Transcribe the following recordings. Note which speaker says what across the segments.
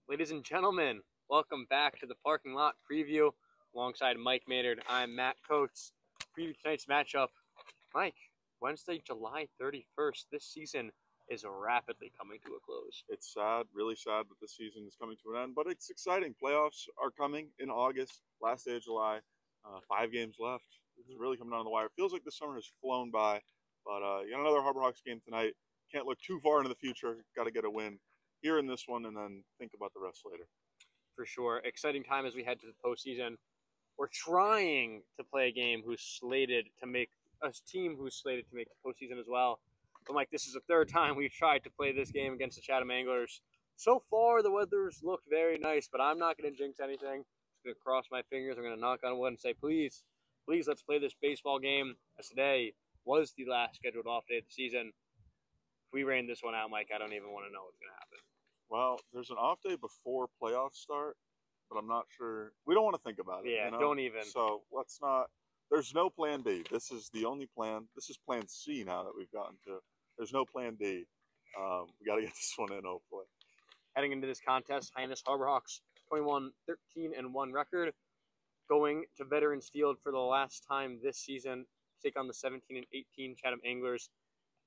Speaker 1: Ladies and gentlemen, welcome back to the parking lot preview. Alongside Mike Maynard, I'm Matt Coates. Preview tonight's matchup. Mike, Wednesday, July 31st. This season is rapidly coming to a close.
Speaker 2: It's sad, really sad that the season is coming to an end, but it's exciting. Playoffs are coming in August, last day of July. 5 games left. It's really coming down the wire. It feels like the summer has flown by, but you got another Harbor Hawks game tonight. Can't look too far into the future. Got to get a win here in this one and then think about the rest later.
Speaker 1: For sure. Exciting time as we head to the postseason. We're trying to play a game who's slated to make a team who's slated to make the postseason as well. But Mike, this is the third time we've tried to play this game against the Chatham Anglers. So far, the weather's looked very nice, but I'm not going to jinx anything. I'm going to cross my fingers. I'm going to knock on wood and say, please, let's play this baseball game, as today was the last scheduled off day of the season. If we rain this one out, Mike, I don't even want to know what's going to happen.
Speaker 2: Well, there's an off day before playoffs start, but I'm not sure. We don't want to think about it.
Speaker 1: Yeah,
Speaker 2: you know?
Speaker 1: don't even.
Speaker 2: So let's not. There's no plan B. This is the only plan. This is plan C now that we've gotten to. There's no plan D. We got to get this one in, hopefully.
Speaker 1: Heading into this contest, Hyannis Harbor Hawks 21-13-1 record, going to Veterans Field for the last time this season to take on the 17-18 Chatham Anglers.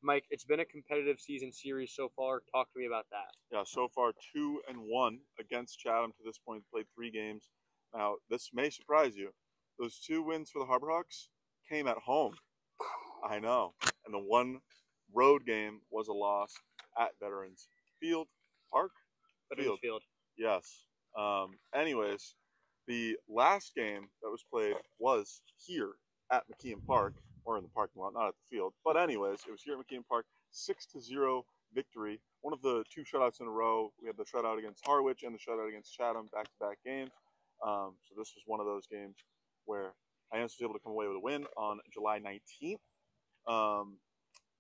Speaker 1: Mike, it's been a competitive season series so far. Talk to me about that.
Speaker 2: Yeah, so far 2-1 against Chatham to this point. Played 3 games. Now, this may surprise you. Those 2 wins for the Harbor Hawks came at home. I know. And the one road game was a loss at Veterans Park.
Speaker 1: Veterans Field.
Speaker 2: Yes. Anyways, the last game that was played was here at McKeon Park, or in the parking lot, not at the field. But anyways, it was here at McKeon Park, 6-0 victory. One of the 2 shutouts in a row. We had the shutout against Harwich and the shutout against Chatham, back-to-back games. So this was one of those games where Hyannis was able to come away with a win on July 19th.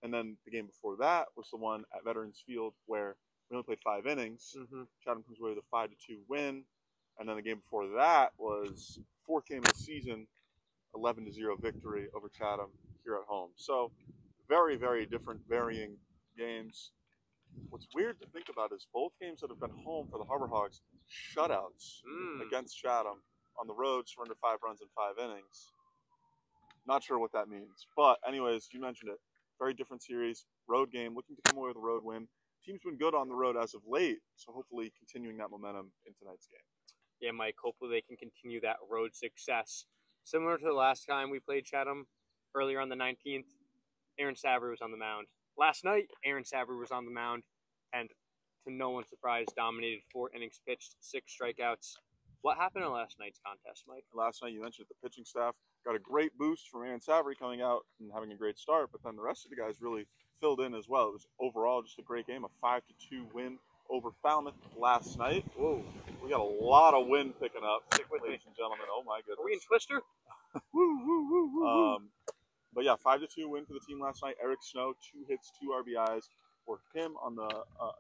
Speaker 2: And then the game before that was the one at Veterans Field where we only played 5 innings. Chatham comes away with a 5-2 win. And then the game before that was 4th game of the season, 11-0 victory over Chatham here at home. So very, very different, varying games. What's weird to think about is both games that have been home for the Harbor Hawks, shutouts against Chatham on the road, surrender 5 runs in 5 innings. Not sure what that means. But anyways, you mentioned it. Very different series. Road game, looking to come away with a road win. Team's been good on the road as of late, so hopefully continuing that momentum in tonight's game.
Speaker 1: Yeah, Mike, hopefully they can continue that road success. Similar to the last time we played Chatham, earlier on the 19th, Aaron Savory was on the mound. Last night, Aaron Savory was on the mound, and to no one's surprise, dominated 4 innings pitched, 6 strikeouts. What happened in last night's contest, Mike?
Speaker 2: Last night, you mentioned it, the pitching staff got a great boost from Aaron Savory coming out and having a great start, but then the rest of the guys really filled in as well. It was overall just a great game, a 5-2 win over Falmouth last night. Whoa, we got a lot of wind picking up, ladies and gentlemen. Oh my goodness.
Speaker 1: Are we in Twister?
Speaker 2: But yeah, 5-2 win for the team last night. Eric Snow, 2 hits, 2 RBIs for him on the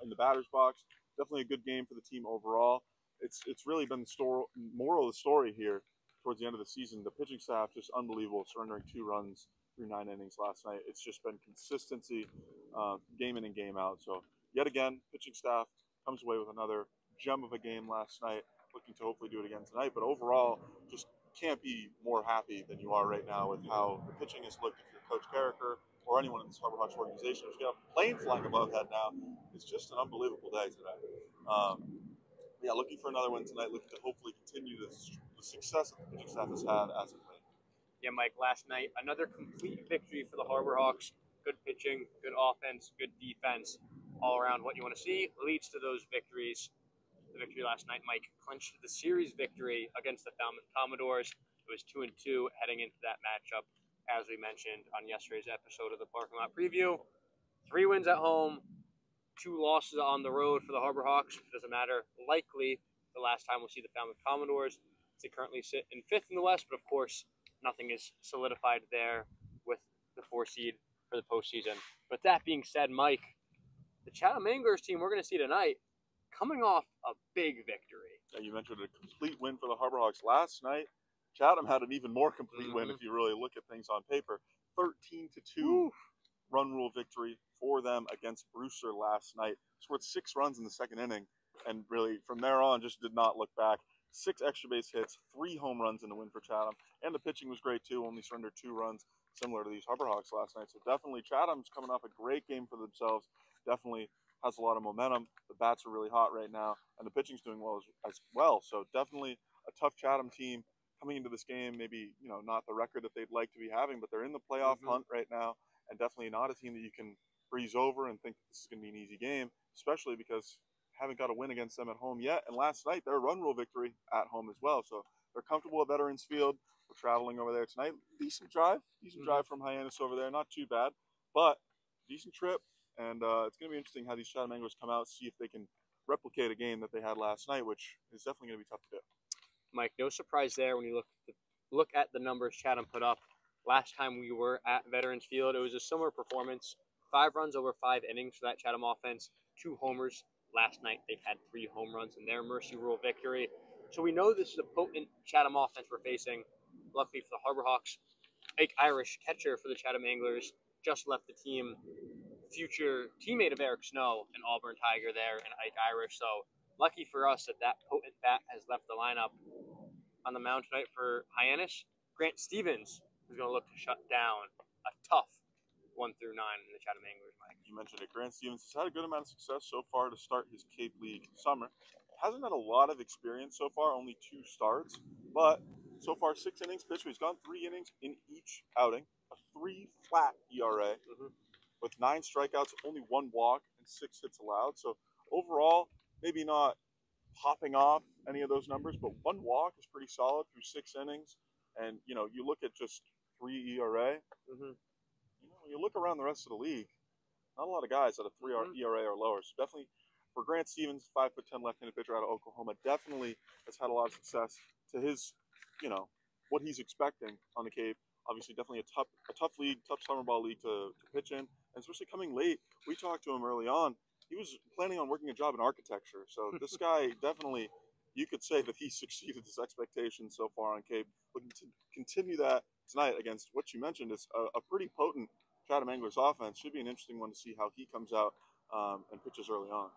Speaker 2: in the batter's box. Definitely a good game for the team overall. It's really been the moral of the story here towards the end of the season. The pitching staff just unbelievable, surrendering 2 runs through 9 innings last night. It's just been consistency, game in and game out. So yet again, pitching staff comes away with another gem of a game last night. Looking to hopefully do it again tonight. But overall, just can't be more happy than you are right now with how the pitching has looked. If you're Coach Carricker or anyone in this Harbor Hawks organization who's got a plane flying above head now, it's just an unbelievable day today. Yeah, looking for another win tonight, looking to hopefully continue the success that the pitching staff has had as of late.
Speaker 1: Yeah, Mike, last night, another complete victory for the Harbor Hawks. Good pitching, good offense, good defense. All around what you want to see leads to those victories. The victory last night, Mike, clinched the series victory against the Falmouth Commodores. It was 2-2 heading into that matchup, as we mentioned on yesterday's episode of the Parking Lot Preview. 3 wins at home, 2 losses on the road for the Harbor Hawks. It doesn't matter. Likely the last time we'll see the Falmouth Commodores. They currently sit in 5th in the West, but of course, nothing is solidified there with the 4 seed for the postseason. But that being said, Mike, the Chatham Anglers team we're going to see tonight, coming off a big victory.
Speaker 2: Yeah, you mentioned a complete win for the Harbor Hawks last night. Chatham had an even more complete win if you really look at things on paper. 13-2 run rule victory for them against Brewster last night. Scored 6 runs in the 2nd inning. and really from there on just did not look back. 6 extra base hits, 3 home runs in the win for Chatham, and the pitching was great too. Only surrendered 2 runs, similar to these Harbor Hawks last night. So definitely Chatham's coming off a great game for themselves. Definitely has a lot of momentum. The bats are really hot right now, and the pitching's doing well as well. So definitely a tough Chatham team coming into this game. Maybe not the record that they'd like to be having, but they're in the playoff hunt right now, and definitely not a team that you can breeze over and think this is going to be an easy game, especially because haven't got a win against them at home yet. And last night, their run rule victory at home as well. So they're comfortable at Veterans Field. We're traveling over there tonight. Decent drive from Hyannis over there. Not too bad, but decent trip. And it's going to be interesting how these Chatham Anglers come out, see if they can replicate a game that they had last night, which is definitely going to be tough to do.
Speaker 1: Mike, no surprise there when you look at the numbers Chatham put up. Last time we were at Veterans Field, it was a similar performance. 5 runs over 5 innings for that Chatham offense, 2 homers. Last night, they had 3 home runs in their Mercy Rule victory. So we know this is a potent Chatham offense we're facing. Luckily for the Harbor Hawks, Ike Irish, catcher for the Chatham Anglers, just left the team. Future teammate of Eric Snow, an Auburn Tiger there, and Ike Irish. So lucky for us that potent bat has left the lineup. On the mound tonight for Hyannis, Grant Stevens is going to look to shut down a tough 1 through 9 in the Chatham Anglers, Mike.
Speaker 2: You mentioned it. Grant Stevens has had a good amount of success so far to start his Cape League summer. Hasn't had a lot of experience so far, only 2 starts, but so far 6 innings pitched. He's gone 3 innings in each outing, a 3 flat ERA with 9 strikeouts, only 1 walk, and 6 hits allowed. So overall, maybe not popping off any of those numbers, but 1 walk is pretty solid through 6 innings. And you look at just 3 ERA. When you look around the rest of the league, not a lot of guys at a 3 ERA or lower. So definitely for Grant Stevens, 5'10" left-handed pitcher out of Oklahoma, definitely has had a lot of success to his, what he's expecting on the Cape. Obviously, definitely a tough league, tough summer ball league to pitch in, and especially coming late. We talked to him early on. He was planning on working a job in architecture. So this guy definitely, you could say that he succeeded his expectations so far on Cape. Looking to continue that tonight against what you mentioned is a pretty potent Chatham Anglers offense. Should be an interesting one to see how he comes out and pitches early on.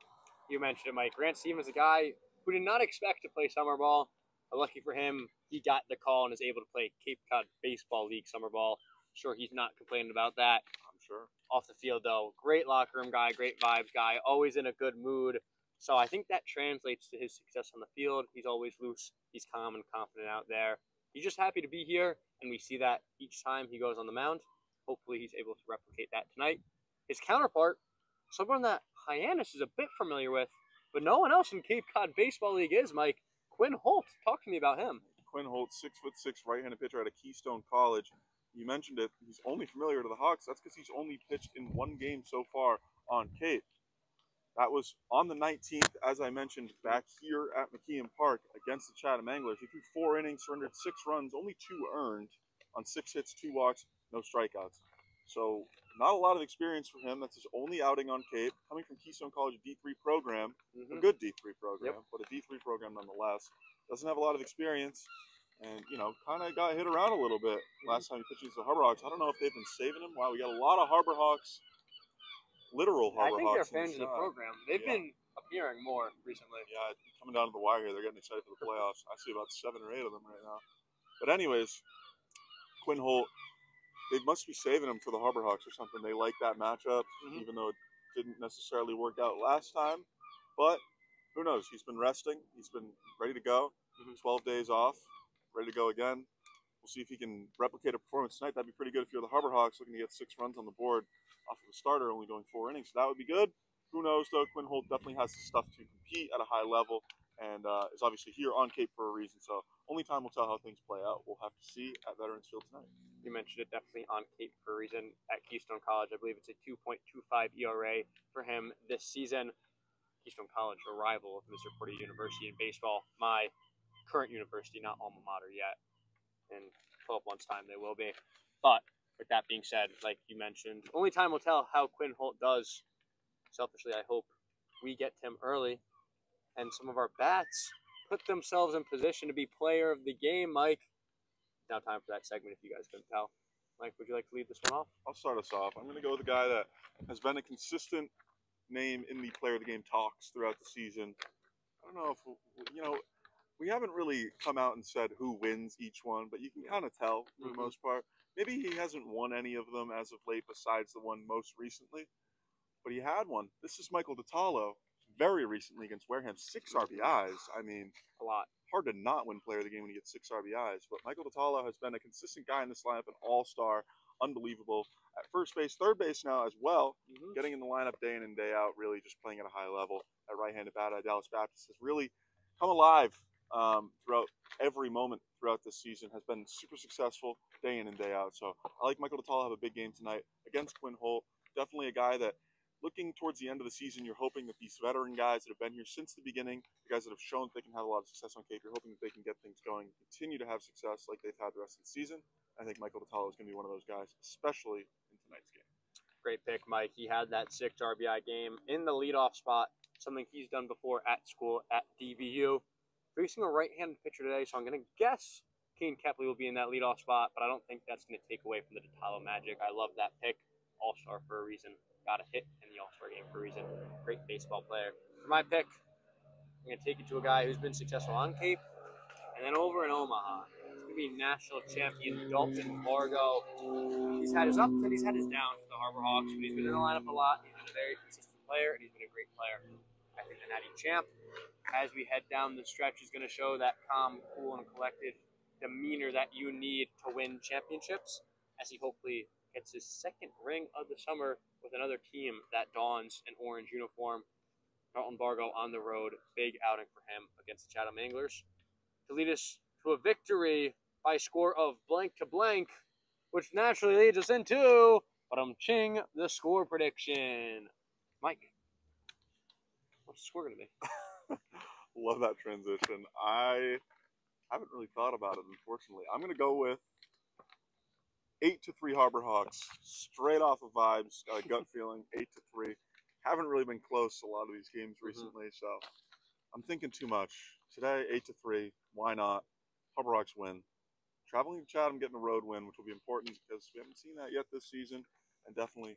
Speaker 1: You mentioned it, Mike. Grant Stevens, a guy who did not expect to play summer ball. Lucky for him, he got the call and is able to play Cape Cod Baseball League summer ball. Sure, he's not complaining about that.
Speaker 2: I'm sure.
Speaker 1: Off the field, though, great locker room guy, great vibes guy, always in a good mood. So I think that translates to his success on the field. He's always loose. He's calm and confident out there. He's just happy to be here, and we see that each time he goes on the mound. Hopefully he's able to replicate that tonight. His counterpart, someone that Hyannis is a bit familiar with, but no one else in Cape Cod Baseball League is, Mike. Quinn Holt, talk to me about him.
Speaker 2: Quinn Holt, 6'6", right-handed pitcher out of Keystone College. You mentioned it. He's only familiar to the Hawks. That's because he's only pitched in 1 game so far on Cape. That was on the 19th, as I mentioned, back here at McKeon Park against the Chatham Anglers. He threw 4 innings, surrendered 6 runs, only 2 earned on 6 hits, 2 walks, no strikeouts. So not a lot of experience for him. That's his only outing on Cape. Coming from Keystone College D3 program, a good D3 program, but a D3 program nonetheless. Doesn't have a lot of experience. And, kind of got hit around a little bit last time he pitched against the Harbor Hawks. I don't know if they've been saving him. Wow, we got a lot of Harbor Hawks, literal Harbor Hawks.
Speaker 1: I think they're fans of the program. They've been appearing more recently.
Speaker 2: Yeah, coming down to the wire here, they're getting excited for the playoffs. I see about 7 or 8 of them right now. But anyways, Quinn Holt, they must be saving him for the Harbor Hawks or something. They like that matchup, even though it didn't necessarily work out last time. But who knows? He's been resting. He's been ready to go. 12 days off, ready to go again. We'll see if he can replicate a performance tonight. That'd be pretty good if you're the Harbor Hawks looking to get 6 runs on the board off of a starter, only going 4 innings. So that would be good. Who knows, though? Quinn Holt definitely has the stuff to compete at a high level and is obviously here on Cape for a reason. So only time will tell how things play out. We'll have to see at Veterans Field tonight.
Speaker 1: You mentioned it, definitely on Cape for a reason. At Keystone College, I believe it's a 2.25 ERA for him this season. Keystone College, a rival of Mr. Porter University in baseball. My current university, not alma mater yet. In 12 months' time, they will be. But with that being said, like you mentioned, only time will tell how Quinn Holt does. Selfishly, I hope we get to him early and some of our bats put themselves in position to be player of the game, Mike. Now time for that segment, if you guys couldn't tell. Mike, would you like to lead this one off?
Speaker 2: I'll start us off. I'm going to go with a guy that has been a consistent name in the player of the game talks throughout the season. don't know if we haven't really come out and said who wins each one, but you can kind of tell for the most part. Maybe he hasn't won any of them as of late, besides the one most recently, but he had one. This is Michael Detallo, very recently against Wareham, 6 RBIs. I mean,
Speaker 1: A lot.
Speaker 2: hard to not win Player of the Game when you get 6 RBIs. But Michael Detallo has been a consistent guy in this lineup, an all-star, unbelievable at first base, third base now as well, getting in the lineup day in and day out, really just playing at a high level. At right-handed bat, Dallas Baptist has really come alive throughout every moment throughout this season, has been super successful day in and day out. So I like Michael Detallo have a big game tonight against Quinn Holt. Definitely a guy that, looking towards the end of the season, you're hoping that these veteran guys that have been here since the beginning, the guys that have shown that they can have a lot of success on Cape, you're hoping that they can get things going, continue to have success like they've had the rest of the season. I think Michael Detallo is going to be one of those guys, especially in tonight's game.
Speaker 1: Great pick, Mike. He had that 6 RBI game in the leadoff spot, something he's done before at school at DBU. Facing a right-handed pitcher today, so I'm going to guess Kane Kepley will be in that leadoff spot, but I don't think that's going to take away from the Detallo magic. I love that pick. All-star for a reason. Got a hit in the All-Star game for a reason. Great baseball player. For my pick, I'm going to take it to a guy who's been successful on Cape and then over in Omaha. It's going to be national champion Dalton Vargo. He's had his ups and he's had his downs for the Harbor Hawks, but he's been in the lineup a lot. He's been a very consistent player, and he's been a great player. I think the Natty Champ, as we head down the stretch, is going to show that calm, cool, and collected demeanor that you need to win championships, as he hopefully gets his second ring of the summer with another team that dons an orange uniform. Dalton Vargo on the road, big outing for him against the Chatham Anglers to lead us to a victory by score of blank to blank, which naturally leads us into Ching, the score prediction. Mike, what's the score going to be?
Speaker 2: Love that transition. I haven't really thought about it, unfortunately. I'm going to go with 8-3 Harbor Hawks, straight off of vibes, got a gut feeling, 8-3. Haven't really been close a lot of these games recently, so I'm thinking too much. Today, 8-3, why not? Harbor Hawks win. Traveling to Chatham, getting a road win, which will be important because we haven't seen that yet this season, and definitely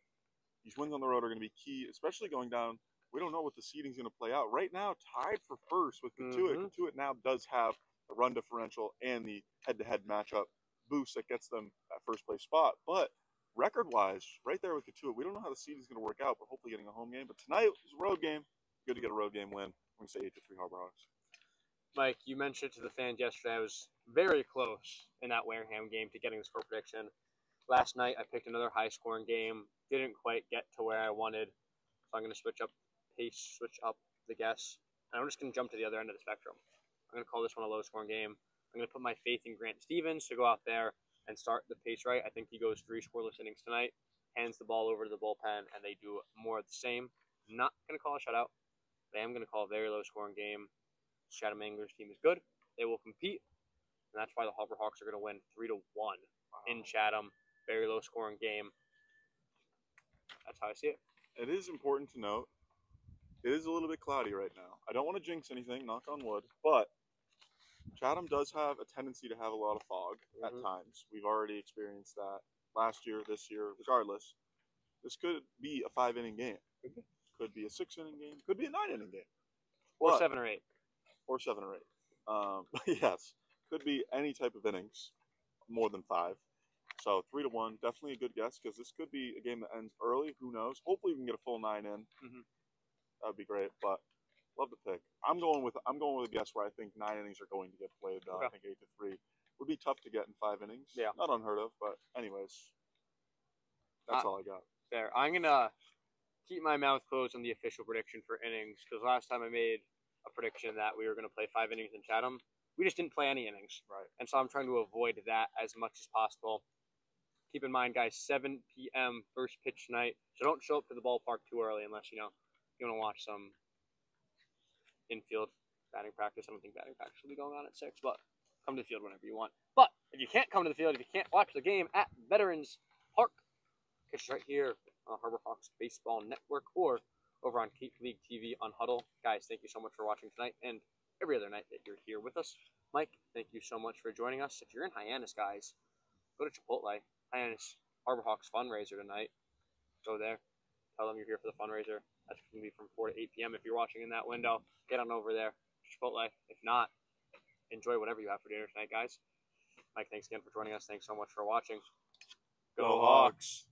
Speaker 2: these wins on the road are going to be key, especially going down. We don't know what the seeding's going to play out. Right now, tied for first with Cotuit. Cotuit now does have a run differential and the head-to-head matchup boost that gets them that first place spot. But record-wise, right there with Cotuit, we don't know how the seeding's going to work out. We're hopefully getting a home game. But tonight is a road game. Good to get a road game win. I'm going to say 8-3 Harbor Hawks.
Speaker 1: Mike, you mentioned to the fans yesterday I was very close in that Wareham game to getting the score prediction. Last night, I picked another high-scoring game. Didn't quite get to where I wanted. So I'm going to switch up pace, switch up the guess. And I'm just going to jump to the other end of the spectrum. I'm going to call this one a low-scoring game. I'm going to put my faith in Grant Stevens to go out there and start the pace right. I think he goes 3 scoreless innings tonight, hands the ball over to the bullpen, and they do more of the same. I'm not going to call a shutout, but I am going to call a very low-scoring game. Chatham Anglers team is good. They will compete, and that's why the Harbor Hawks are going to win 3-1 in Chatham. Very low-scoring game. That's how I see it.
Speaker 2: It is important to note, it is a little bit cloudy right now. I don't want to jinx anything, knock on wood, but Chatham does have a tendency to have a lot of fog at times. We've already experienced that last year, this year, regardless. This could be a 5-inning game. Could be a 6-inning game. Could be a 9-inning game.
Speaker 1: Or 7 or 8.
Speaker 2: Or 7 or 8. Yes. Could be any type of innings, more than 5. So 3-1, definitely a good guess because this could be a game that ends early. Who knows? Hopefully we can get a full 9 in. That would be great. But love the pick. I'm going with a guess where I think 9 innings are going to get played. I think 8-3 would be tough to get in 5 innings.
Speaker 1: Yeah,
Speaker 2: not unheard of. But anyways, that's all I got.
Speaker 1: Fair. I'm gonna keep my mouth closed on the official prediction for innings because last time I made a prediction that we were going to play 5 innings in Chatham, we just didn't play any innings.
Speaker 2: Right.
Speaker 1: And so I'm trying to avoid that as much as possible. Keep in mind, guys, 7 p.m. first pitch tonight. So don't show up to the ballpark too early unless, you want to watch some infield batting practice. I don't think batting practice will be going on at 6, but come to the field whenever you want. But if you can't come to the field, if you can't watch the game at Veterans Park, catch us right here on Harbor Hawks Baseball Network or over on Cape League TV on Huddle. Guys, thank you so much for watching tonight and every other night that you're here with us. Mike, thank you so much for joining us. If you're in Hyannis, guys, go to Chipotle. Hyannis Harbor Hawks fundraiser tonight. Go there. Tell them you're here for the fundraiser. That's going to be from 4 to 8 p.m. If you're watching in that window, get on over there. Chipotle. If not, enjoy whatever you have for dinner tonight, guys. Mike, thanks again for joining us. Thanks so much for watching.
Speaker 2: Go Hawks!